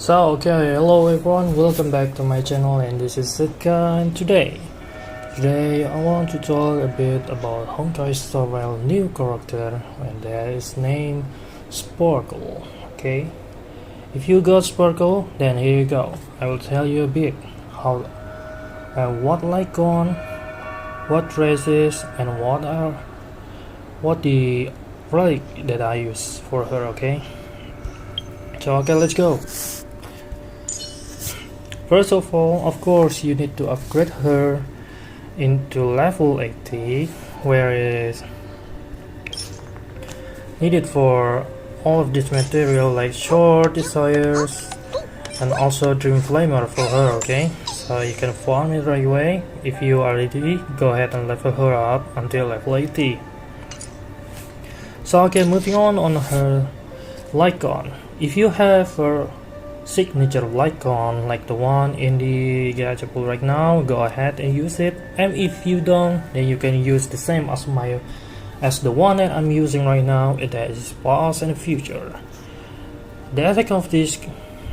Hello everyone, welcome back to my channel, and this is Sitka, and today I want to talk a bit about honkaistarrail new character, and that is named Sparkle. Okay, if you got Sparkle, then here you go. I will tell you a bit how what Lycon, what races, and what the relic that I use for her. Okay, let's go. First of all, of course, you need to upgrade her into level 80, where is needed for all of this material like short desires and also dream flamer for her. Okay, so you can farm it right away. If you are ready, go ahead and level her up until level 80. So moving on her Lycon. If you have her signature Lycon like the one in the gacha pool right now, go ahead and use it, and if you don't, then you can use the same as the one that I'm using right now. It has past and future. The effect of this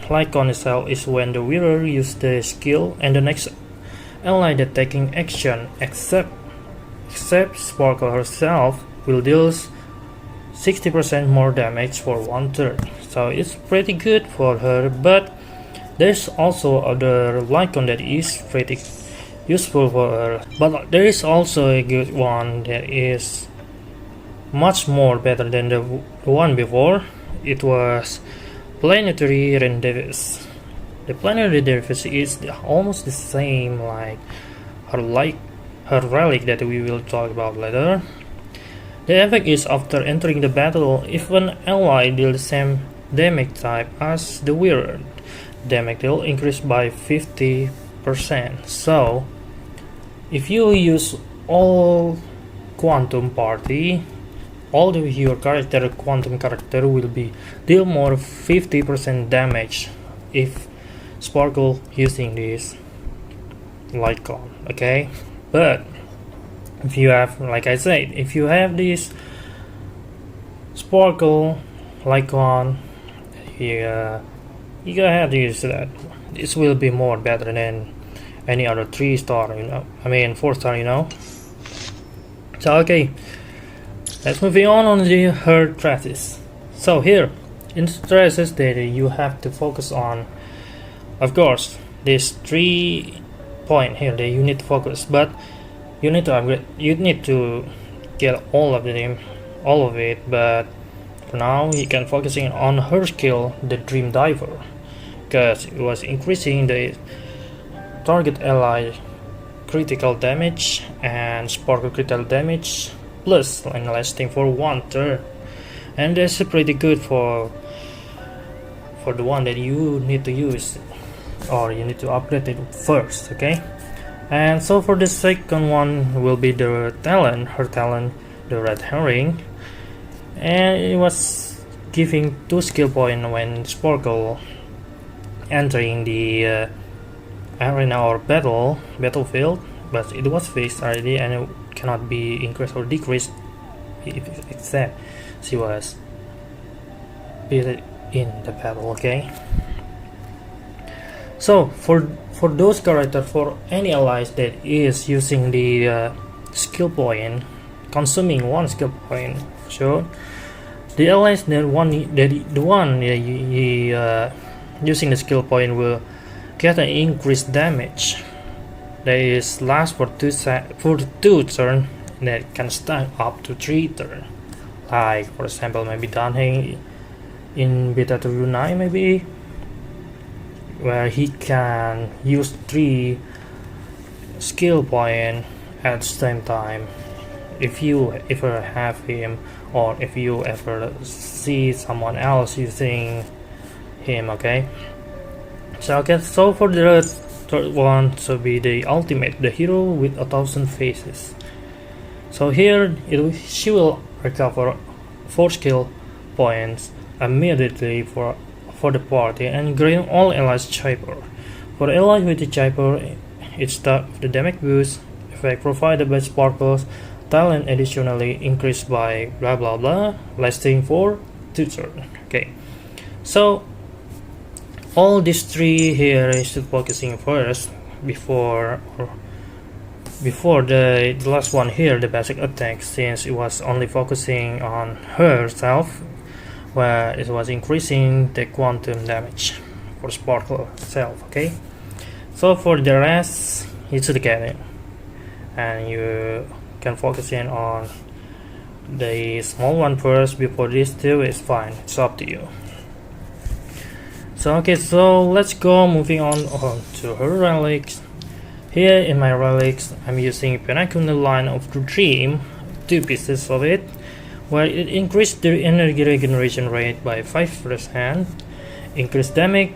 Lycon itself is when the wearer uses the skill and the next ally that taking action except Sparkle herself will deal 60% more damage for 1 turn. So it's pretty good for her, but there's also other Lycon that is pretty useful for her. But there is also a good one that is much more better than the one before. It was Planetary Rendezvous. The Planetary Rendezvous is almost the same like her relic that we will talk about later. The effect is after entering the battle, if an ally deals the same damage type as the wearer, damage deal increased by 50%. So, if you use all quantum party, all of your quantum character will be deal more 50% damage if Sparkle using this Lycon. Okay, but if you have, like I said, if you have this Sparkle Lycon, you go ahead to use that. This will be more better than any other 3-star, 4-star, So let's move on the her traces. So here in the traces that you have to focus on, of course, this 3 point here that you need to focus, but you need to upgrade. You need to get all of it. But for now, you can focusing on her skill, the Dream Diver, because it was increasing the target ally critical damage and Sparkle critical damage plus and lasting for 1 turn, and that's pretty good for the one that you need to use, or you need to upgrade it first. Okay. And so for the second one will be her talent, the Red Herring, and it was giving 2 skill points when Sparkle entering the arena or battlefield, but it was fixed already and it cannot be increased or decreased except she was beat in the battle. Okay. So for those characters, for any allies that is using the skill point, consuming 1 skill point, so the allies that using the skill point will get an increased damage that is last for 2 turns, that can stack up to 3 turns. Like for example, maybe Danheng in Beta 2.9 maybe, where he can use 3 skill points at the same time. If you ever have him, or if you ever see someone else using him. Okay. So for the third one to be the ultimate, the hero with 1,000 faces. So here she will recover 4 skill points immediately for the party and grant all allies Chyper. For allies with the Chyper, it's the damage boost effect provided by Sparkle's talent additionally increased by blah blah blah, lasting for 2 turns. Okay, so all these three here is focusing first before the last one here, the basic attack, since it was only focusing on herself, where it was increasing the quantum damage for Sparkle itself. Okay, so for the rest you should get it, and you can focus in on the small one first before these two. Is fine, it's up to you. So okay, so let's go moving on to her relics. Here in my relics, I'm using Pinnacle Line of the Dream, 2 pieces of it, where it increased the energy regeneration rate by 5%, increased damage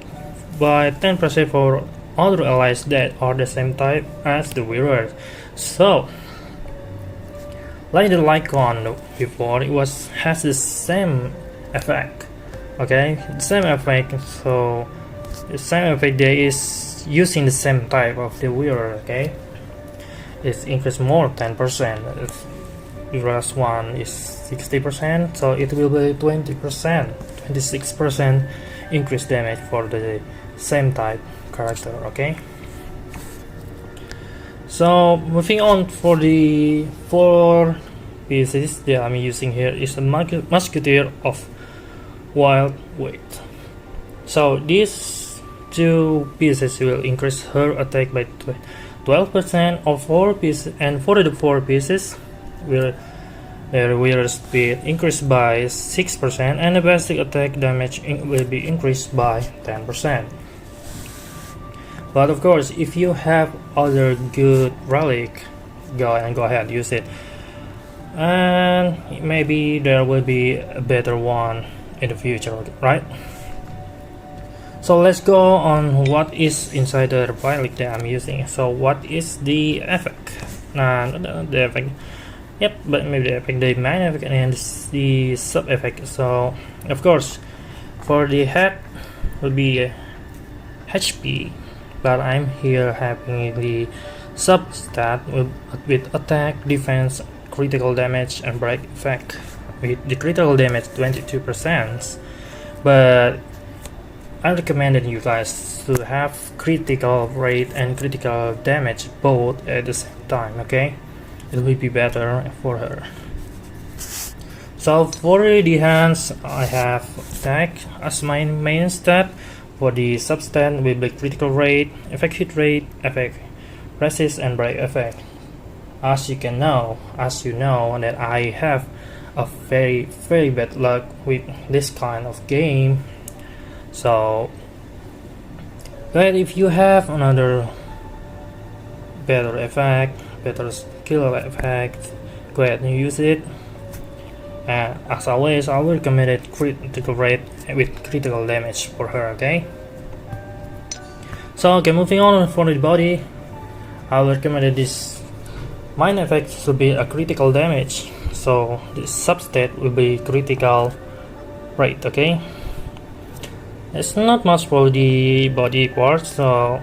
by 10% for other allies that are the same type as the wearer. So, like the Lycon before, it has the same effect. Okay, the same effect. So the same effect there is using the same type of the wearer. Okay, it's increased more 10%. The last one is 60%, so it will be 20%, 26% increased damage for the same type character. Okay, so moving on, for the 4 pieces that I'm using here is the Musketeer of Wild Weight. So these 2 pieces will increase her attack by 12% of 4 pieces, and for the 4 pieces will their wearer speed increased by 6%, and the basic attack damage will be increased by 10%. But of course, if you have other good relic, go ahead, use it, and maybe there will be a better one in the future, right? So let's go on what is inside the relic that I'm using. So what is the effect? The effect, yep, but maybe the effect, the main effect, and the sub effect. So of course, for the head will be HP, but I'm here having the sub stat with attack, defense, critical damage, and break effect. With the critical damage 22%, but I recommended you guys to have critical rate and critical damage both at the same time. Okay, it will be better for her. So for the hands, I have attack as my main stat. For the substat will be critical rate, effect hit rate, effect resist, and break effect. As you know that I have a very bad luck with this kind of game. So, but if you have another better effect, better skill effect, go ahead and use it. And as always, I will recommend it critical rate with critical damage for her. Okay. So okay, moving on for the body, I will recommend this main effect to be a critical damage. So the substat will be critical rate. Okay. It's not much for the body parts, so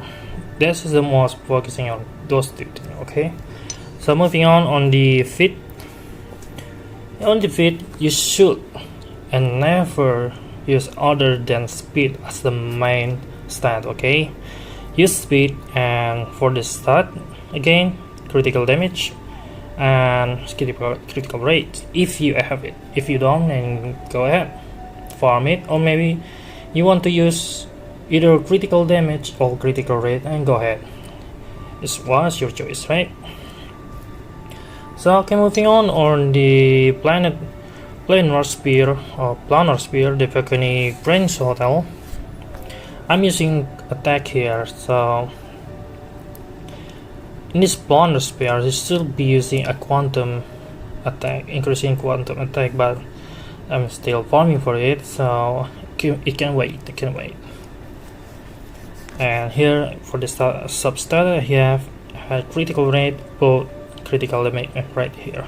this is the most focusing on those 2 things. Okay, so moving on the feet. On the feet, you should and never use other than speed as the main stat. Okay, use speed, and for the stat again, critical damage and critical rate if you have it. If you don't, then go ahead, farm it, or maybe you want to use either critical damage or critical rate, and go ahead. It was your choice, right? So okay, moving on the planar spear, the Falcony Brains Hotel. I'm using attack here, so in this planar spear you should be using a quantum attack, increasing quantum attack, but I'm still farming for it, so it can wait. And here for the substat, I have a critical rate, both critical damage right here.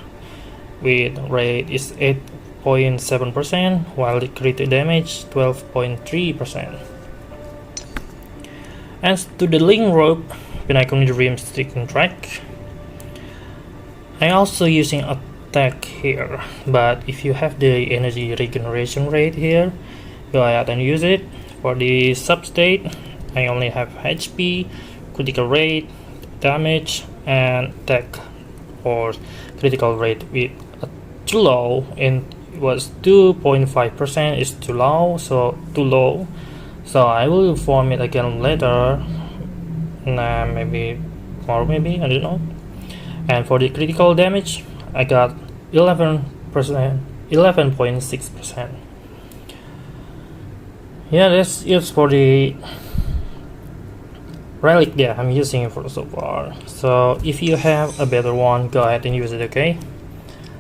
With rate is 8.7%, while the critical damage 12.3%. As to the link rope, Pinnacle Dream sticking track, I also using attack here, but if you have the energy regeneration rate here, go ahead and use it. For the sub-state, I only have HP, critical rate, damage, and attack. For critical rate with too low, and it was 2.5%, is too low, so I will form it again later. Maybe more, maybe I don't know. And for the critical damage, I got 11.6%. Yeah, that's it for the relic that I'm using for so far. So if you have a better one, go ahead and use it, okay?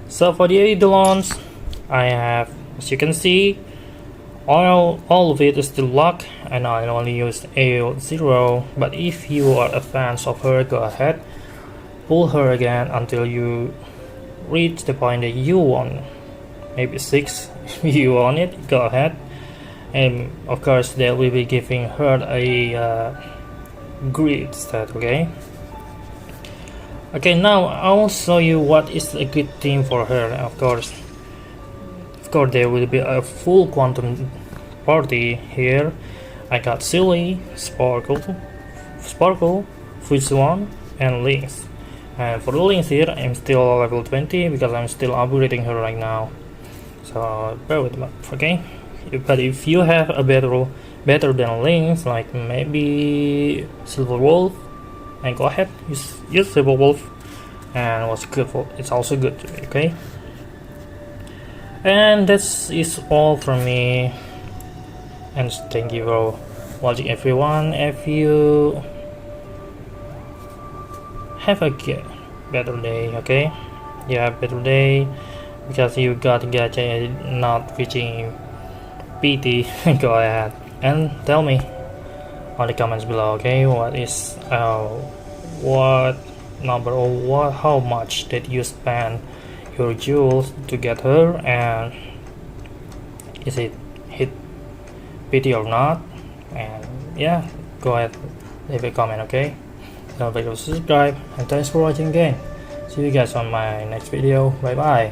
So for the eidolons, I have, as you can see, all of it is still locked, and I only used A0. But if you are a fan of her, go ahead, pull her again until you reach the point that you want. Maybe 6 if you want it, go ahead. And of course they will be giving her a grid stat, okay? Okay, now I'll show you what is a good thing for her. Of course there will be a full quantum party here. I got Silly, Sparkle, Fusion, and Lynx. And for the Lynx here, I'm still level 20 because I'm still upgrading her right now. So bear with me, okay? But if you have a better than Lynx, like maybe Silver Wolf, and go ahead, use Silver Wolf, and what's good for it's also good to me, okay? And this is all from me, and thank you for watching, everyone. If you have a better day, okay? You have better day because you got gacha not reaching PT. Go ahead and tell me on the comments below, okay? What is what number or how much did you spend your jewels to get her, and is it hit PT or not? And yeah, go ahead, leave a comment, okay? Don't forget to subscribe, and thanks for watching again. See you guys on my next video. Bye bye.